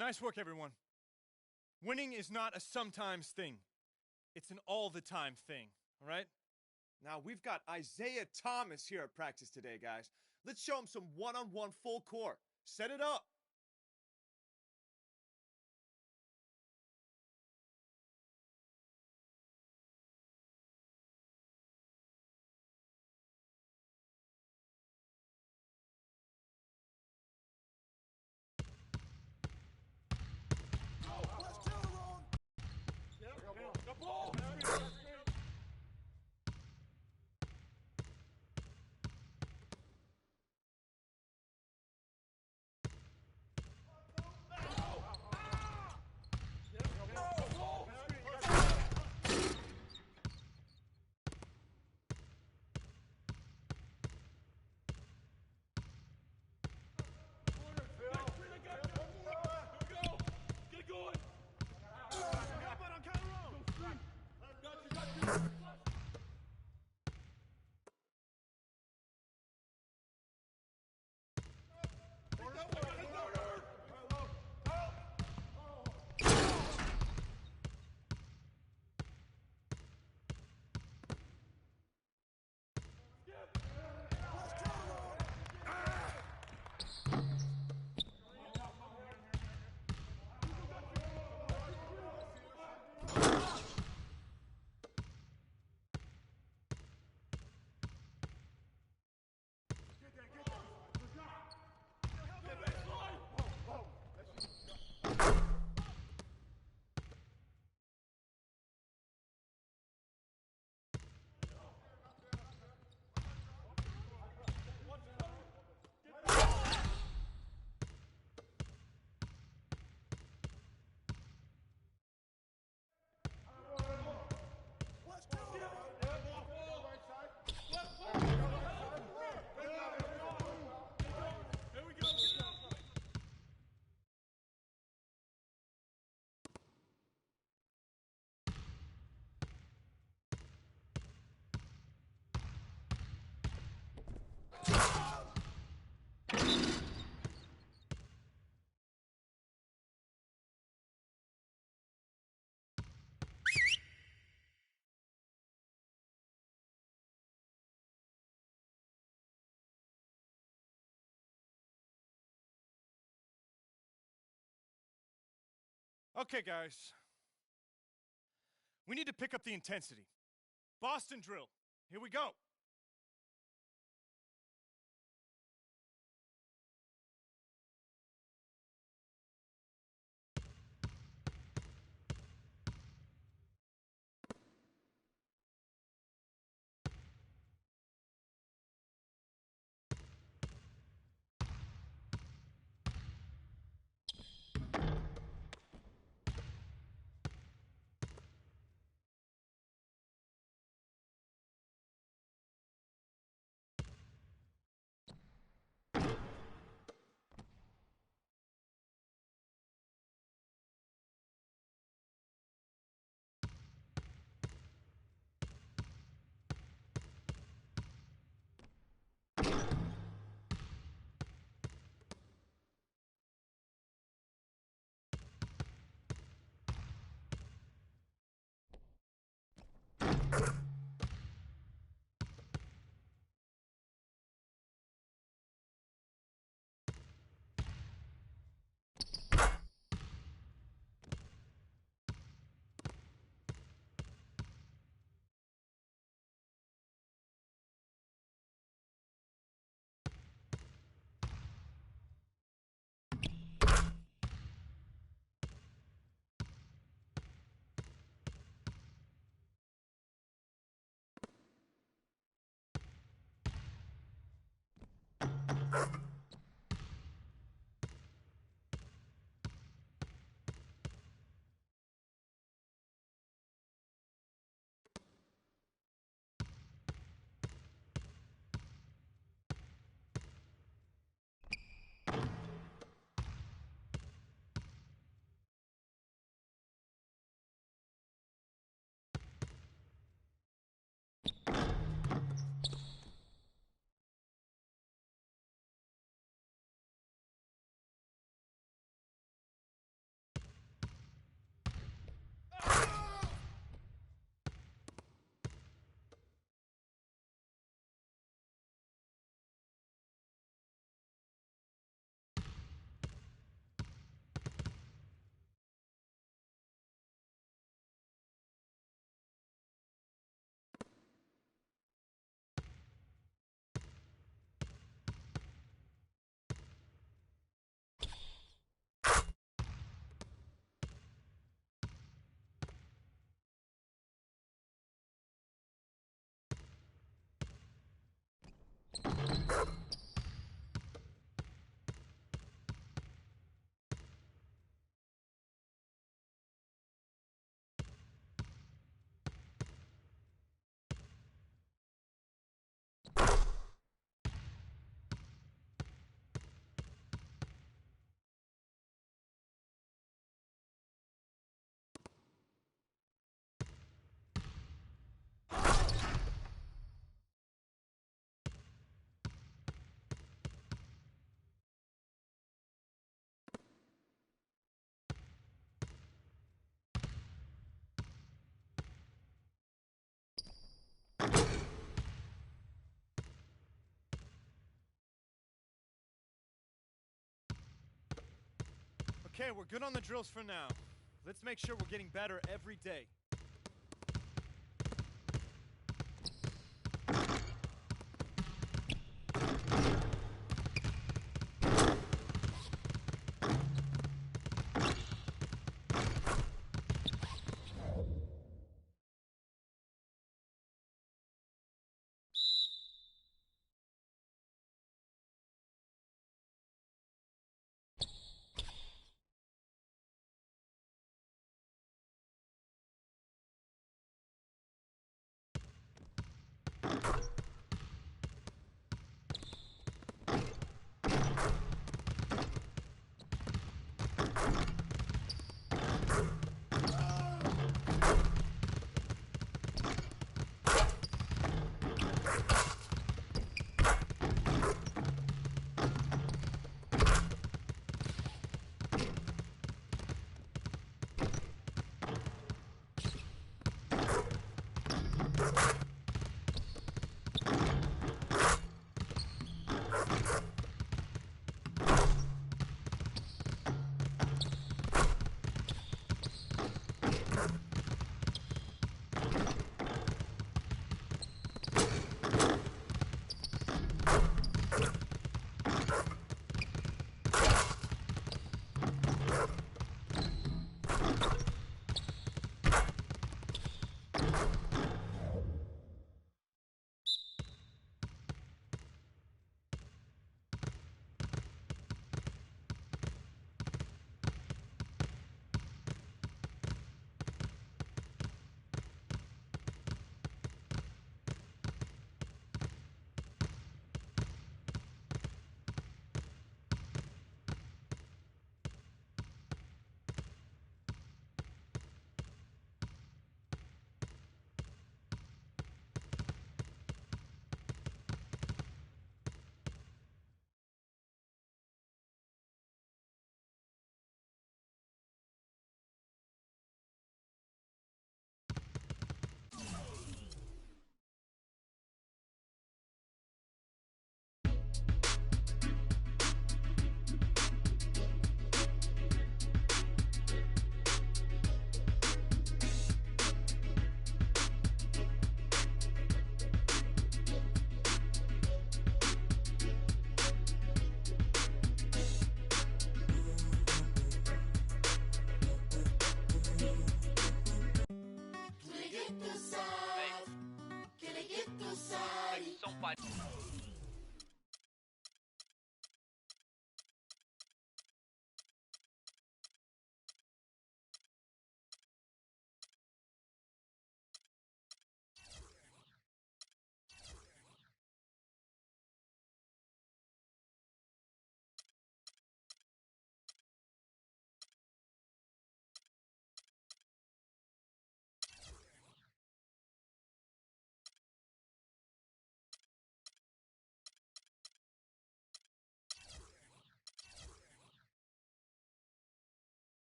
Nice work, everyone. Winning is not a sometimes thing. It's an all-the-time thing, all right? Now, we've got Isaiah Thomas here at practice today, guys. Let's show him some one-on-one full court. Set it up. Okay, guys. We need to pick up the intensity. Boston drill. Here we go. Okay, we're good on the drills for now. Let's make sure we're getting better every day.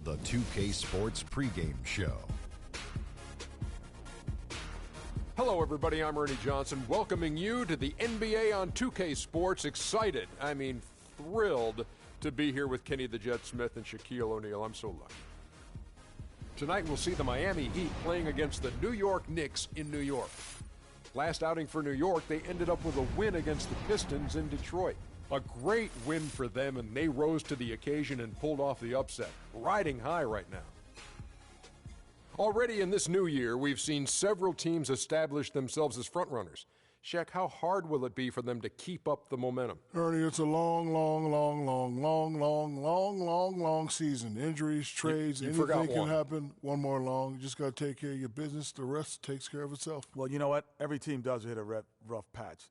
The 2K Sports pregame show. Hello, everybody. I'm Ernie Johnson, welcoming you to the NBA on 2K Sports. Excited, thrilled to be here with Kenny the Jet Smith and Shaquille O'Neal. I'm so lucky. Tonight, we'll see the Miami Heat playing against the New York Knicks in New York. Last outing for New York, they ended up with a win against the Pistons in Detroit. A great win for them, and they rose to the occasion and pulled off the upset. Riding high right now. Already in this new year, we've seen several teams establish themselves as frontrunners. Shaq, how hard will it be for them to keep up the momentum? Ernie, it's a long season. Injuries, trades, anything can happen. One more long. You just got to take care of your business. The rest takes care of itself. Well, you know what? Every team does hit a rough patch.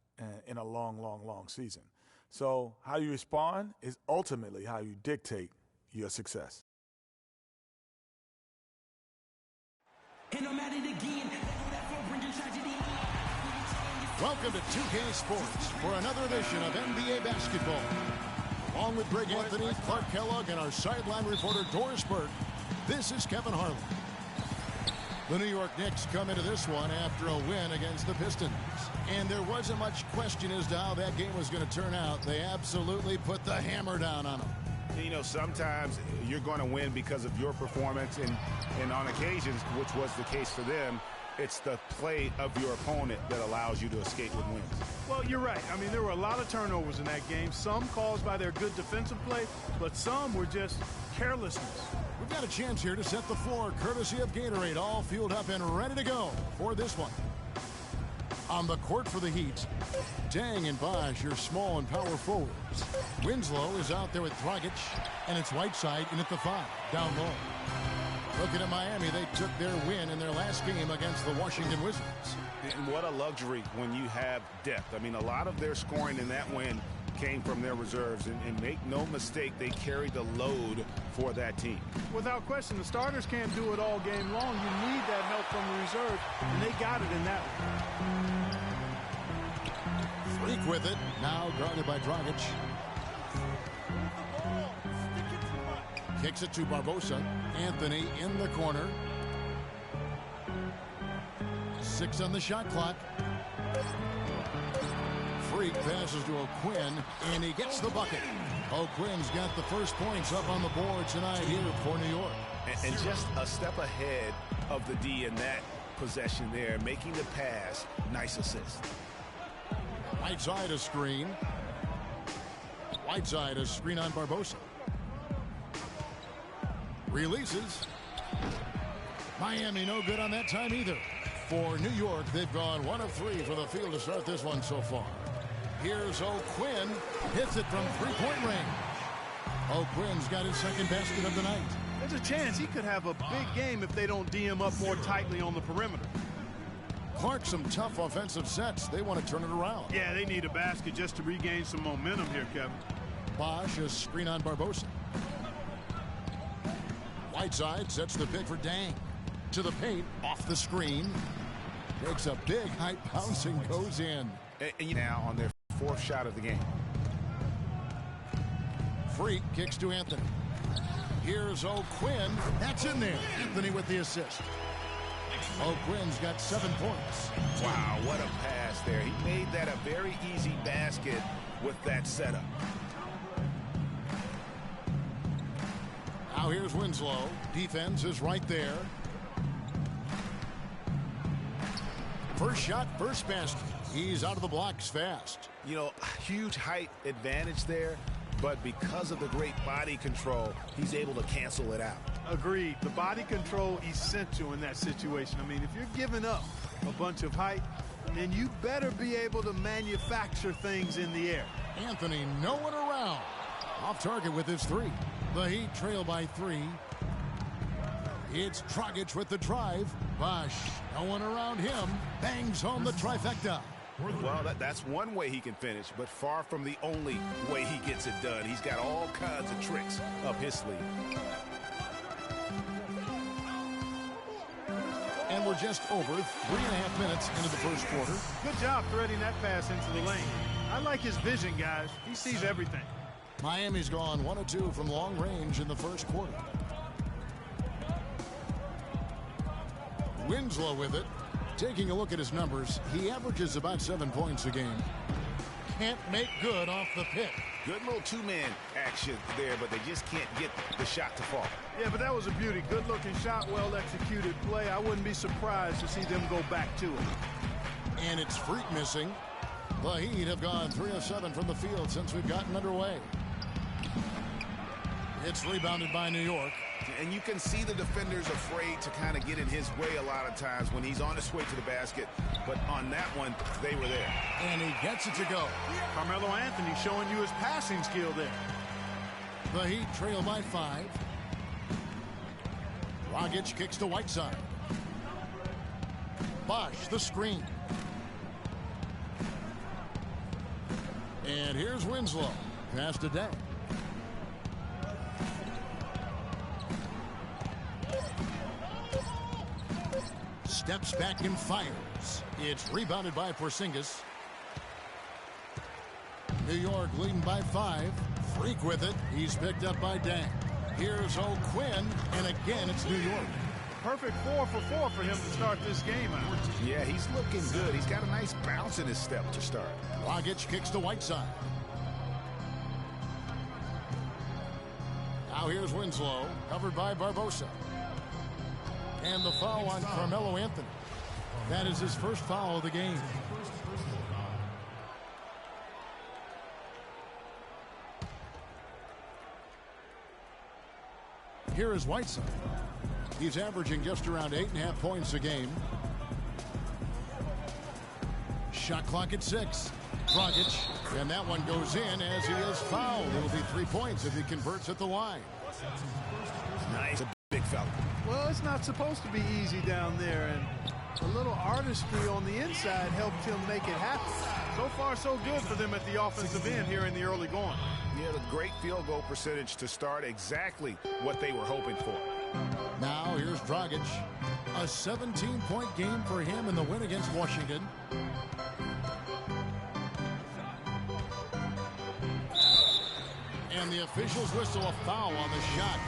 in a long, long, long season. So how you respond is ultimately how you dictate your success. Welcome to 2K Sports for another edition of NBA basketball. Along with Greg Anthony, Clark Kellogg, and our sideline reporter Doris Burke, this is Kevin Harlan. The New York Knicks come into this one after a win against the Pistons. And there wasn't much question as to how that game was going to turn out. They absolutely put the hammer down on them. You know, sometimes you're going to win because of your performance, and on occasions, which was the case for them, it's the play of your opponent that allows you to escape with wins. Well, you're right. I mean, there were a lot of turnovers in that game, some caused by their good defensive play, but some were just carelessness. We've got a chance here to set the floor, courtesy of Gatorade, all fueled up and ready to go for this one. On the court for the Heat, Dang and Bosh, your small and power forwards. Winslow is out there with Dragic, and it's Whiteside in at the 5, down low. Looking at Miami, they took their win in their last game against the Washington Wizards. And what a luxury when you have depth. I mean, a lot of their scoring in that win came from their reserves, and make no mistake, they carried the load for that team. Without question, the starters can't do it all game long. You need that help from the reserves, and they got it in that one. Freak with it, now guarded by Dragic. Kicks it to Barbosa. Anthony in the corner. 6 on the shot clock. Freak passes to O'Quinn, and he gets the bucket. O'Quinn's got the first points up on the board tonight here for New York. And just a step ahead of the D in that possession there, making the pass. Nice assist. Whiteside a screen. Whiteside a screen on Barbosa. Releases. Miami no good on that time either. For New York, they've gone 1 of 3 for the field to start this one so far. Here's O'Quinn. Hits it from three-point range. O'Quinn's got his second basket of the night. There's a chance he could have a big game if they don't D him up more tightly on the perimeter. Clark, some tough offensive sets. They want to turn it around. Yeah, they need a basket just to regain some momentum here, Kevin. Bosh a screen on Barbosa. Whiteside sets the pick for Dang. To the paint, off the screen. Takes a big height bounce and goes in. And now on their 4th shot of the game. Freak kicks to Anthony. Here's O'Quinn. That's in there. Anthony with the assist. O'Quinn's got 7 points. Wow, what a pass there. He made that a very easy basket with that setup. Now here's Winslow. Defense is right there. First shot, first basket. He's out of the blocks fast. You know, huge height advantage there, but because of the great body control, he's able to cancel it out. Agreed. The body control essential in that situation. I mean, if you're giving up a bunch of height, then you better be able to manufacture things in the air. Anthony, no one around. Off target with his 3. The Heat trail by 3. It's Dragic with the drive. Bosh, no one around him. Bangs home the trifecta. Well, that's one way he can finish, but far from the only way he gets it done. He's got all kinds of tricks up his sleeve. And we're just over 3.5 minutes into the first quarter. Good job threading that pass into the lane. I like his vision, guys. He sees everything. Miami's gone 1 of 2 from long range in the first quarter. Winslow with it. Taking a look at his numbers, he averages about 7 points a game. Can't make good off the pick. Good little 2-man action there, but they just can't get the shot to fall. Yeah, but that was a beauty. Good-looking shot, well-executed play. I wouldn't be surprised to see them go back to it. And it's Freak missing. The Heat have gone 3 of 7 from the field since we've gotten underway. It's rebounded by New York. And you can see the defenders afraid to kind of get in his way a lot of times when he's on his way to the basket. But on that one, they were there. And he gets it to go. Carmelo Anthony showing you his passing skill there. The Heat trail by 5. Dragic kicks to Whiteside. Bosh the screen. And here's Winslow. Pass to Dang. Steps back and fires. It's rebounded by Porzingis. New York leading by 5. Freak with it. He's picked up by Dang. Here's O'Quinn, and again it's New York. Perfect 4 for 4 for him to start this game out. Yeah, he's looking good. He's got a nice bounce in his step to start. Dragic kicks to Whiteside. Now here's Winslow, covered by Barbosa. And the foul on Carmelo Anthony. That is his first foul of the game. Here is Whiteside. He's averaging just around 8.5 points a game. Shot clock at 6. Dragic, and that one goes in as he is fouled. It'll be 3 points if he converts at the line. Nice, a big fella. Well, it's not supposed to be easy down there, and a little artistry on the inside helped him make it happen. So far, so good for them at the offensive end here in the early going. Yeah, the great field goal percentage to start, exactly what they were hoping for. Now here's Dragic. A 17-point game for him in the win against Washington. And the officials whistle a foul on the shot.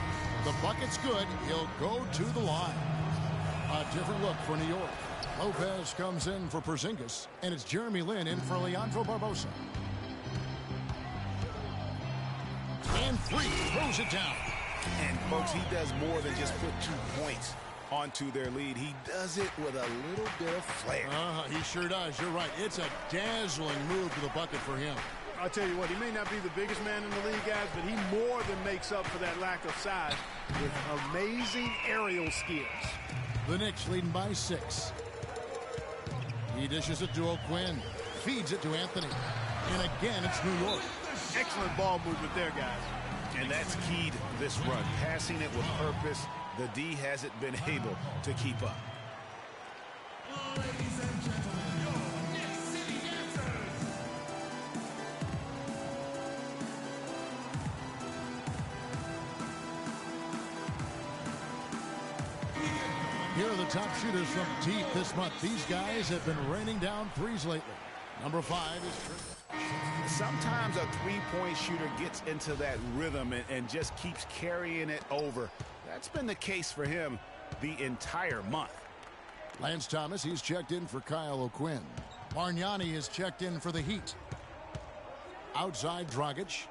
The bucket's good. He'll go to the line. A different look for New York. Lopez comes in for Porzingis, and it's Jeremy Lin in for Leandro Barbosa. And Freak throws it down. And, folks, he does more than just put 2 points onto their lead. He does it with a little bit of flair. He sure does. You're right. It's a dazzling move to the bucket for him. I'll tell you what, he may not be the biggest man in the league, guys, but he more than makes up for that lack of size with amazing aerial skills. The Knicks leading by 6. He dishes it to O'Quinn. Feeds it to Anthony. And again, it's New York. Excellent ball movement there, guys. And that's keyed this run. Passing it with purpose. The D hasn't been able to keep up. Ladies and gentlemen, your Knicks City Dancers. Here are the top shooters from deep this month. These guys have been raining down threes lately. Number 5 is Sometimes a three-point shooter gets into that rhythm and just keeps carrying it over. That's been the case for him the entire month. Lance Thomas, he's checked in for Kyle O'Quinn. Bargnani is checked in for the Heat. Outside, Dragic.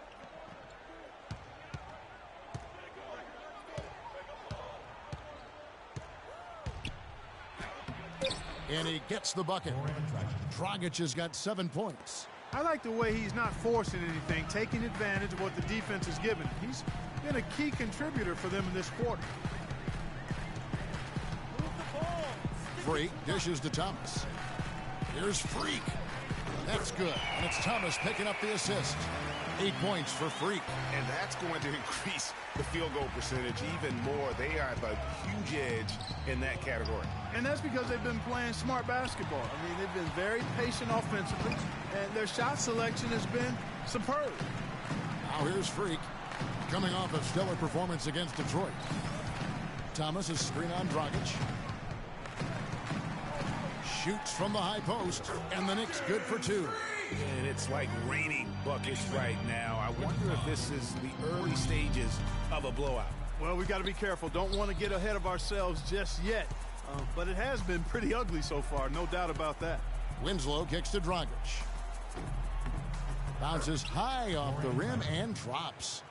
And he gets the bucket. Dragic has got 7 points. I like the way he's not forcing anything, taking advantage of what the defense is giving him. He's been a key contributor for them in this quarter. Freak dishes to Thomas. Here's Freak. That's good. And it's Thomas picking up the assist. 8 points for Freak. And that's going to increase the field goal percentage even more. They are at a huge edge in that category. And that's because they've been playing smart basketball. I mean, they've been very patient offensively, and their shot selection has been superb. Now here's Freak, coming off a stellar performance against Detroit. Thomas is screen on Dragic. Shoots from the high post, and the Knicks good for 2. And it's like raining buckets right now. I wonder if this is the early stages of a blowout. Well, we've got to be careful. Don't want to get ahead of ourselves just yet. But it has been pretty ugly so far, no doubt about that. Winslow kicks to Dragic. Bounces high off the rim and drops.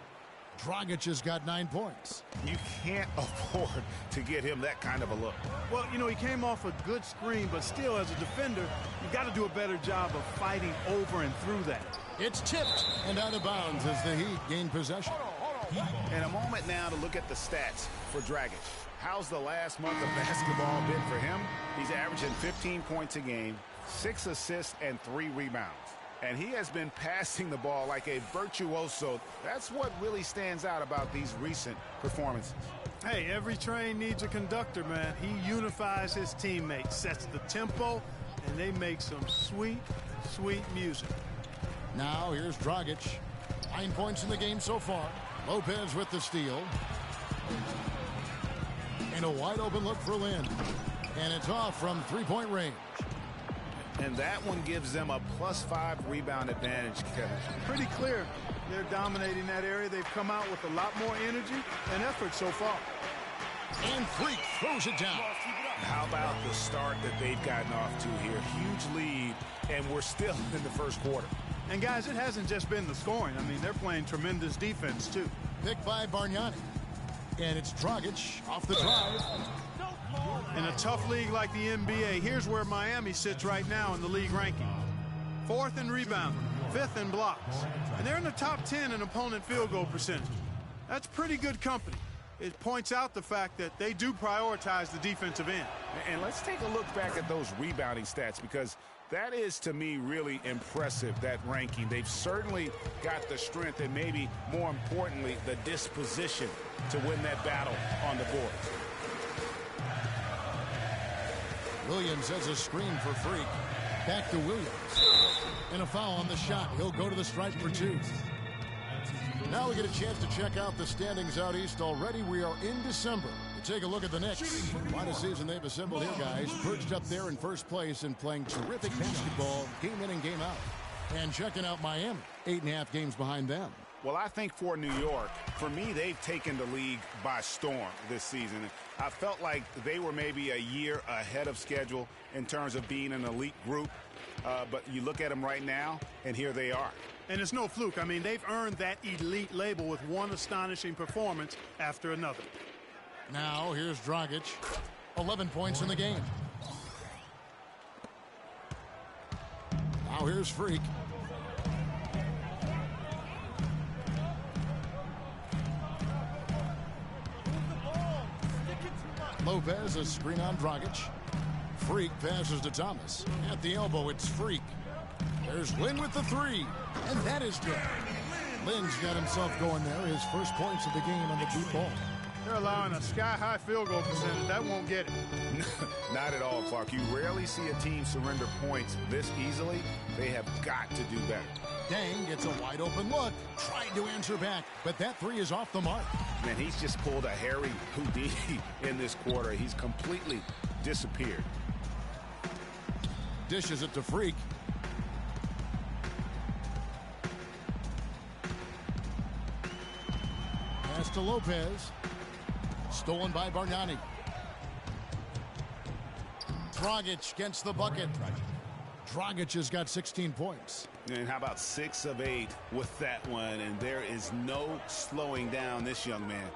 Dragic has got 9 points. You can't afford to get him that kind of a look. Well, you know, he came off a good screen, but still, as a defender, you got to do a better job of fighting over and through that. It's tipped and out of bounds as the Heat gain possession. And a moment now to look at the stats for Dragic. How's the last month of basketball been for him? He's averaging 15 points a game, 6 assists, and 3 rebounds. And he has been passing the ball like a virtuoso. That's what really stands out about these recent performances. Hey, every train needs a conductor, man. He unifies his teammates, sets the tempo, and they make some sweet, sweet music. Now here's Dragic. 9 points in the game so far. Lopez with the steal. And a wide open look for Lin. And it's off from three-point range. And that one gives them a +5 rebound advantage, Kevin. Pretty clear. They're dominating that area. They've come out with a lot more energy and effort so far. And Freak throws it down. How about the start that they've gotten off to here? Huge lead, and we're still in the first quarter. And, guys, it hasn't just been the scoring. I mean, they're playing tremendous defense, too. Picked by Bargnani. And it's Dragic off the drive. In a tough league like the NBA, here's where Miami sits right now in the league ranking. 4th in rebounding, 5th in blocks. And they're in the top 10 in opponent field goal percentage. That's pretty good company. It points out the fact that they do prioritize the defensive end. And let's take a look back at those rebounding stats, because that is, to me, really impressive, that ranking. They've certainly got the strength and maybe, more importantly, the disposition to win that battle on the boards. Williams has a screen for Freak. Back to Williams. And a foul on the shot. He'll go to the stripe for 2. Now we get a chance to check out the standings out east already. We are in December. To take a look at the Knicks. What a season they've assembled here, guys. Perched up there in first place and playing terrific basketball game in and game out. And checking out Miami. 8.5 games behind them. Well, I think for New York, for me, they've taken the league by storm this season. I felt like they were maybe a year ahead of schedule in terms of being an elite group. But you look at them right now, and here they are. And it's no fluke. I mean, they've earned that elite label with one astonishing performance after another. Now, here's Dragic. 11 points in the game. Now, here's Freak. Lopez, a screen on Dragic. Freak passes to Thomas. At the elbow, it's Freak. There's Lin with the 3. And that is good. Lin's got himself going there. His first points of the game on the deep ball. They're allowing a sky-high field goal percentage. That won't get it. Not at all, Clark. You rarely see a team surrender points this easily. They have got to do better. Dang gets a wide open look. Tried to answer back, but that 3 is off the mark. Man, he's just pulled a Harry Houdini in this quarter. He's completely disappeared. Dishes it to Freak. Pass to Lopez. Stolen by Bargnani. Dragic gets the bucket. Dragic has got 16 points. And how about 6 of 8 with that one? And there is no slowing down this young man.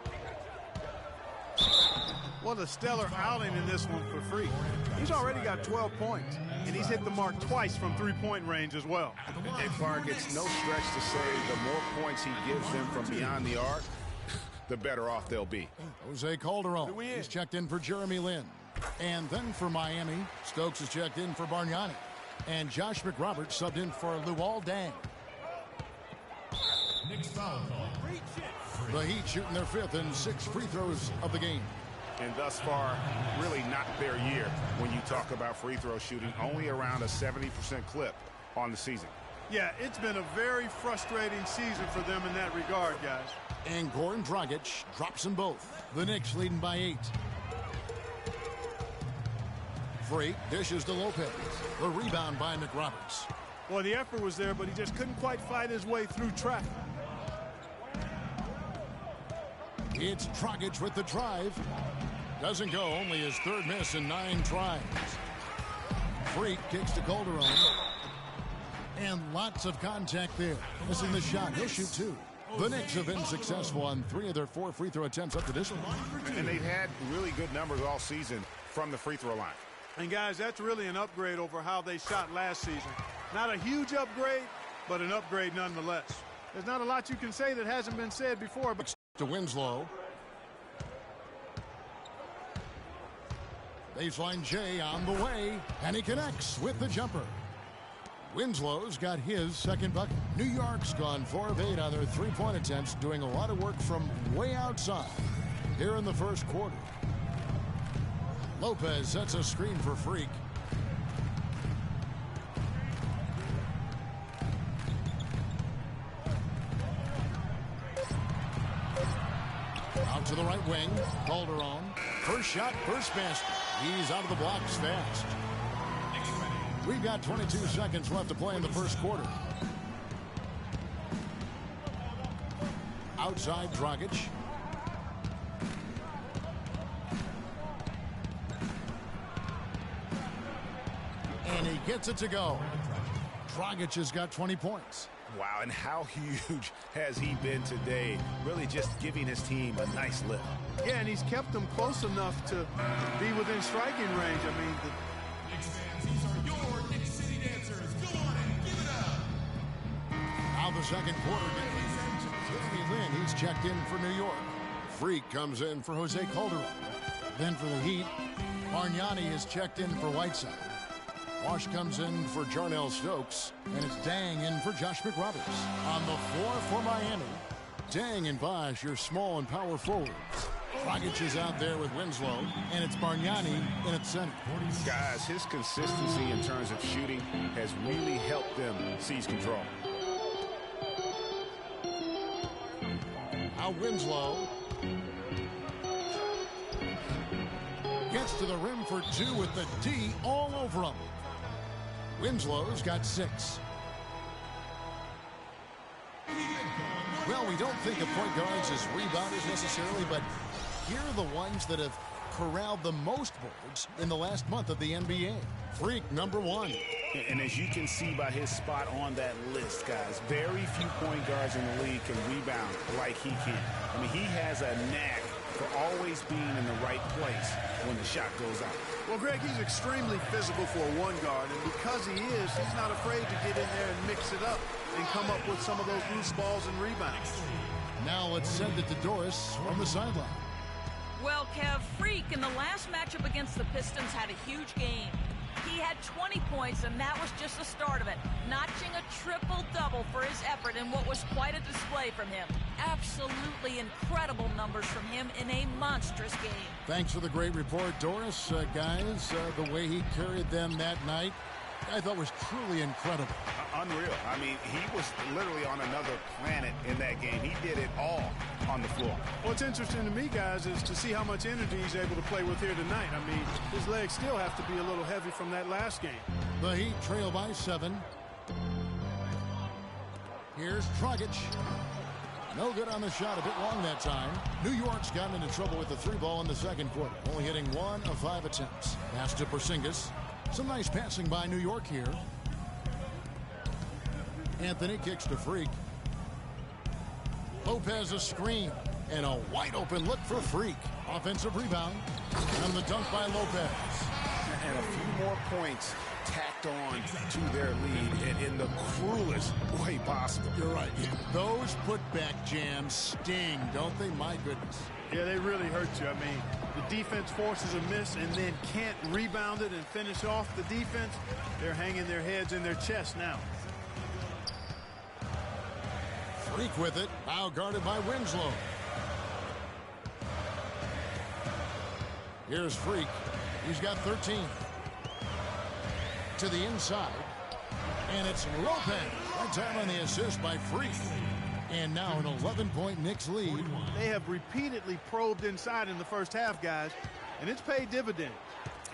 What a stellar outing in this one for Freak. He's already got 12 points, and he's hit the mark twice from three-point range as well. And Clark, it's no stretch to say the more points he gives them from beyond the arc, the better off they'll be. Jose Calderon is checked in for Jeremy Lin. And then for Miami, Stokes is checked in for Bargnani. And Josh McRoberts subbed in for Luol Deng. The Heat shooting their 5th and 6 free throws of the game. And thus far, really not their year when you talk about free throw shooting. Only around a 70% clip on the season. Yeah, it's been a very frustrating season for them in that regard, guys. And Goran Dragic drops them both. The Knicks leading by 8. Freak dishes to Lopez. The rebound by McRoberts. Well, the effort was there, but he just couldn't quite fight his way through traffic. It's Dragic with the drive. Doesn't go, only his 3rd miss in 9 tries. Freak kicks to Calderon. And lots of contact there. Missing the shot. He'll shoot 2. The Knicks have been successful on 3 of their 4 free throw attempts up to this one. And they've had really good numbers all season from the free throw line. And, guys, that's really an upgrade over how they shot last season. Not a huge upgrade, but an upgrade nonetheless. There's not a lot you can say that hasn't been said before. But to Winslow. Baseline J on the way, and he connects with the jumper. Winslow's got his 2nd bucket. New York's gone 4 of 8 on their 3-point attempts, doing a lot of work from way outside here in the first quarter. Lopez sets a screen for Freak. Right wing, Calderon. First shot, first basket. He's out of the blocks fast. We've got 22 seconds left to play in the first quarter. Outside, Dragic. And he gets it to go. Dragic has got 20 points. Wow, and how huge has he been today? Really just giving his team a nice lift. Yeah, and he's kept them close enough to be within striking range. I mean, Knicks fans, these are your Knicks City dancers. Go on and give it up. Now the second quarter. Jeremy Lin, he's checked in for New York. Freak comes in for Jose Calderon. Then for the Heat, Bargnani is checked in for Whiteside. Wash comes in for Jarnell Stokes, and it's Dang in for Josh McRoberts. On the floor for Miami, Dang and Bosh, your small and power forwards. Dragic is out there with Winslow, and it's Bargnani in at center. Guys, his consistency in terms of shooting has really helped them seize control. Now Winslow gets to the rim for two with the D all over him. Winslow's got 6. Well, we don't think of point guards as rebounders necessarily, but here are the ones that have corralled the most boards in the last month of the NBA. Freak, number 1. And as you can see by his spot on that list, guys, very few point guards in the league can rebound like he can. I mean, he has a knack for always being in the right place when the shot goes out. well, Greg, he's extremely physical for a one guard, and because he is, he's not afraid to get in there and mix it up and come up with some of those loose balls and rebounds. Now let's send it to Doris on the sideline. Well, Kev, Freak in the last matchup against the Pistons had a huge game. He had 20 points, and that was just the start of it, notching a triple-double for his effort in what was quite a display from him. Absolutely incredible numbers from him in a monstrous game. Thanks for the great report, Doris. Guys, the way he carried them that night, I thought was truly incredible. Unreal. I mean, he was literally on another planet in that game. He did it all on the floor. What's interesting to me, guys, is to see how much energy he's able to play with here tonight. I mean, his legs still have to be a little heavy from that last game. The Heat trail by 7. Here's Dragic. No good on the shot, a bit long that time. New York's gotten into trouble with the 3-ball in the second quarter, only hitting 1 of 5 attempts. Pass to Porzingis. Some nice passing by New York here. Anthony kicks to Freak. Lopez a screen. And a wide open look for Freak. Offensive rebound. And the dunk by Lopez. And a few more points tacked on to their lead and in the cruelest way possible. You're right. Those putback jams sting, don't they? My goodness. Yeah, they really hurt you. I mean, the defense forces a miss and then can't rebound it and finish off the defense. They're hanging their heads in their chest now. Freak with it. Now guarded by Winslow. Here's Freak. He's got 13. To the inside. And it's Lopez. That time on the assist by Freak. And now an 11-point Knicks lead. They have repeatedly probed inside in the first half, guys, and it's paid dividends.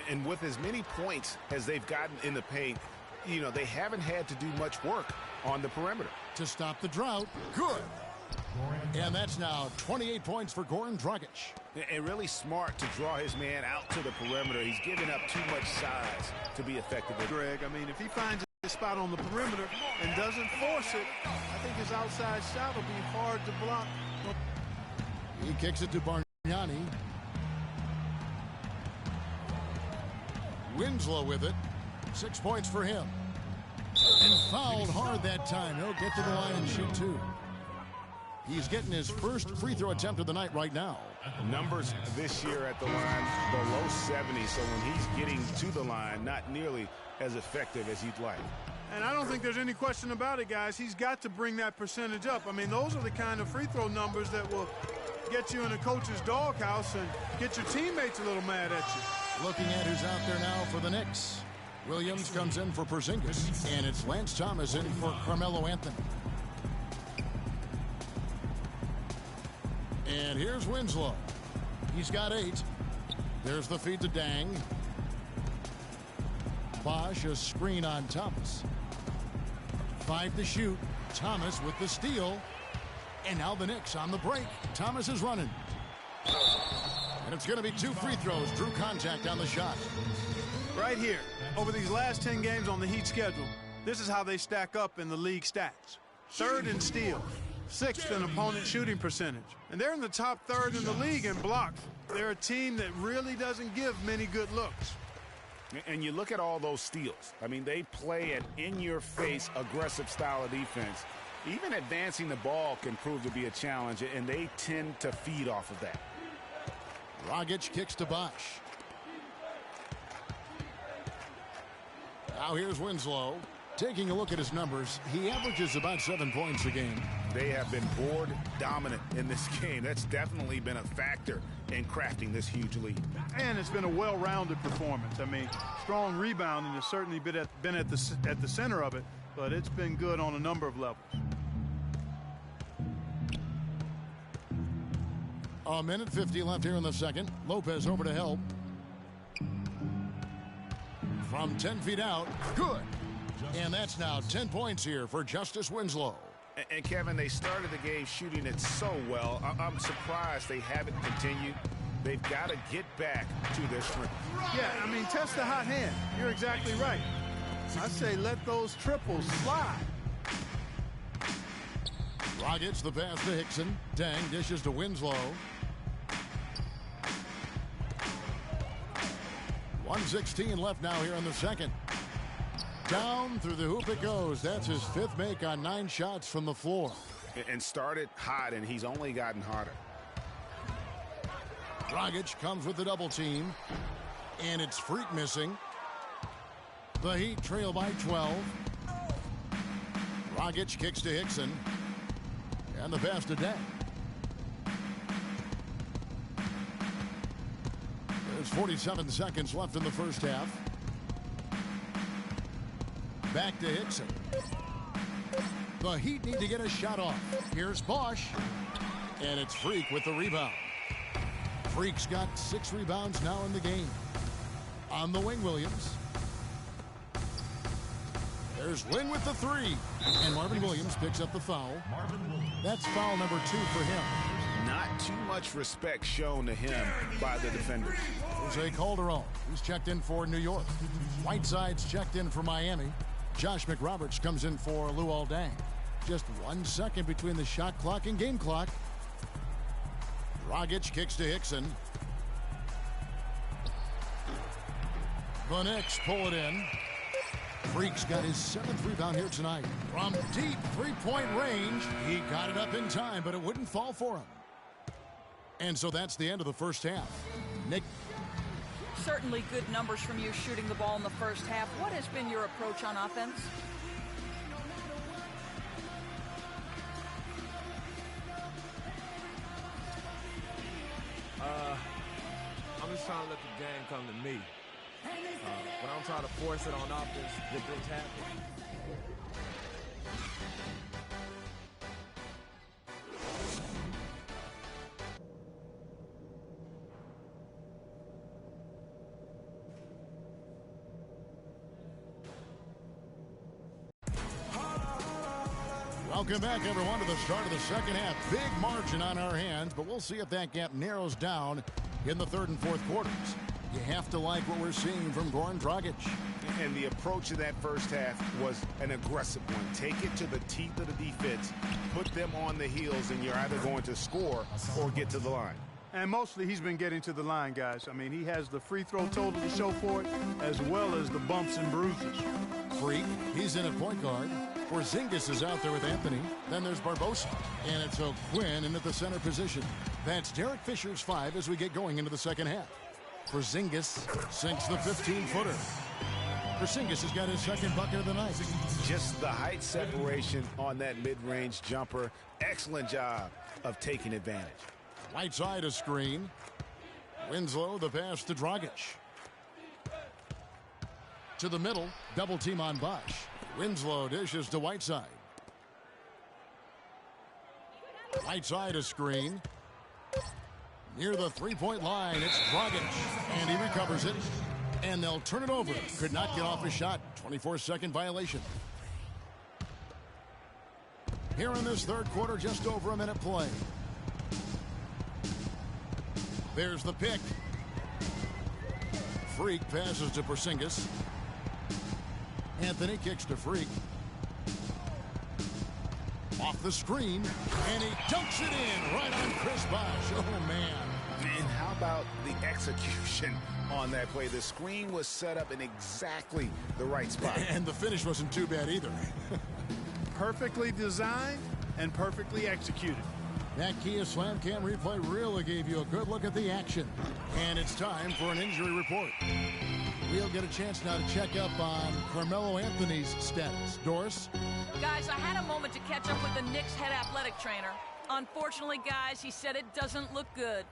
And with as many points as they've gotten in the paint, you know, they haven't had to do much work on the perimeter. To stop the drought. Good. And that's now 28 points for Goran Dragic. And really smart to draw his man out to the perimeter. He's giving up too much size to be effective. Greg, I mean, if he finds a spot on the perimeter and doesn't force it, I think his outside shot will be hard to block. He kicks it to Bargnani. Winslow with it. 6 points for him. And fouled hard that time. He'll get to the line and shoot 2. He's getting his first free throw attempt of the night right now. Numbers this year at the line below 70, so when he's getting to the line, not nearly as effective as you'd like. And I don't think there's any question about it, guys. He's got to bring that percentage up. I mean, those are the kind of free throw numbers that will get you in a coach's doghouse and get your teammates a little mad at you. Looking at who's out there now for the Knicks. Williams comes in for Porzingis, and it's Lance Thomas in for Carmelo Anthony. And here's Winslow. He's got 8. There's the feed to Dang. Bosch, a screen on Thomas. 5 to shoot. Thomas with the steal. And now the Knicks on the break. Thomas is running. And it's going to be 2 free throws. Drew contact on the shot. Right here, over these last 10 games on the Heat schedule, this is how they stack up in the league stats. 3rd in steals, 6th in opponent shooting percentage. And they're in the top 3rd in the league in blocks. They're a team that really doesn't give many good looks. And you look at all those steals. I mean, they play an in-your-face, aggressive style of defense. Even advancing the ball can prove to be a challenge, and they tend to feed off of that. Dragic kicks to Bosch. Now here's Winslow. Taking a look at his numbers, he averages about 7 points a game. They have been board dominant in this game. That's definitely been a factor in crafting this huge lead. And it's been a well-rounded performance. I mean, strong rebounding has certainly been at the center of it, but it's been good on a number of levels. A minute 50 left here in the second. Lopez over to help. From 10 feet out, good. And that's now 10 points here for Justice Winslow. And Kevin, they started the game shooting it so well. I'm surprised they haven't continued. They've got to get back to their strength. Yeah, I mean, test the hot hand. You're exactly right. I say let those triples slide. Dragic the pass to Hickson. Dang dishes to Winslow. 1:16 left now here in the second. Down through the hoop it goes. That's his 5th make on 9 shots from the floor. And started hot, and he's only gotten hotter. Dragic comes with the double team. And it's Freak missing. The Heat trail by 12. Dragic kicks to Hickson. And the pass to Deng. There's 47 seconds left in the first half. Back to Hickson. The Heat need to get a shot off. Here's Bosch. And it's Freak with the rebound. Freak's got 6 rebounds now in the game. On the wing, Williams. There's Lynn with the 3. And Marvin Williams picks up the foul. That's foul number 2 for him. Not too much respect shown to him by the defenders. Jose Calderon, who's checked in for New York. Whiteside's checked in for Miami. Josh McRoberts comes in for Luol Deng. Just 1 second between the shot clock and game clock. Dragic kicks to Hickson. The Knicks pull it in. Freak's got his 7th rebound here tonight. From deep 3-point range, he got it up in time, but it wouldn't fall for him. And so that's the end of the first half. Nick. Certainly good numbers from you shooting the ball in the first half. What has been your approach on offense? I'm just trying to let the game come to me. When I'm trying to force it on offense, good things happen. Welcome back, everyone, to the start of the second half. Big margin on our hands, but we'll see if that gap narrows down in the 3rd and 4th quarters. You have to like what we're seeing from Goran Dragic. And the approach of that first half was an aggressive one. Take it to the teeth of the defense, put them on the heels, and you're either going to score or get to the line. And mostly he's been getting to the line, guys. I mean, he has the free throw total to show for it, as well as the bumps and bruises. Freak, he's in at point guard. Porzingis is out there with Anthony. Then there's Barbosa. And it's O'Quinn in at the center position. That's Derek Fisher's 5 as we get going into the second half. Porzingis sinks the 15-footer. Porzingis has got his 2nd bucket of the night. Just the height separation on that mid-range jumper. Excellent job of taking advantage. Whiteside a screen. Winslow the pass to Dragic. To the middle, double team on Bosch. Winslow dishes to Whiteside. Whiteside a screen. Near the three-point line, it's Dragic, and he recovers it. And they'll turn it over. Could not get off his shot. 24-second violation. Here in this third quarter, just over a minute play. There's the pick. Freak passes to Porzingis. Anthony kicks to Freak. Off the screen, and he dunks it in right on Chris Bosh. Oh, man. And how about the execution on that play? The screen was set up in exactly the right spot. And the finish wasn't too bad either. Perfectly designed and perfectly executed. That Kia Slam Cam replay really gave you a good look at the action. And it's time for an injury report. We'll get a chance now to check up on Carmelo Anthony's status. Doris? Guys, I had a moment to catch up with the Knicks head athletic trainer. Unfortunately, guys, he said it doesn't look good.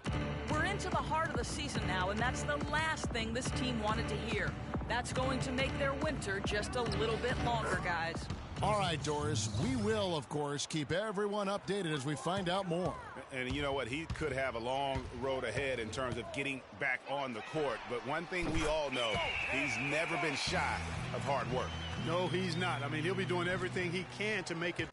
We're into the heart of the season now, and that's the last thing this team wanted to hear. That's going to make their winter just a little bit longer, guys. All right, Doris, we will, of course, keep everyone updated as we find out more. And you know what? He could have a long road ahead in terms of getting back on the court. But one thing we all know, he's never been shy of hard work. No, he's not. I mean, he'll be doing everything he can to make it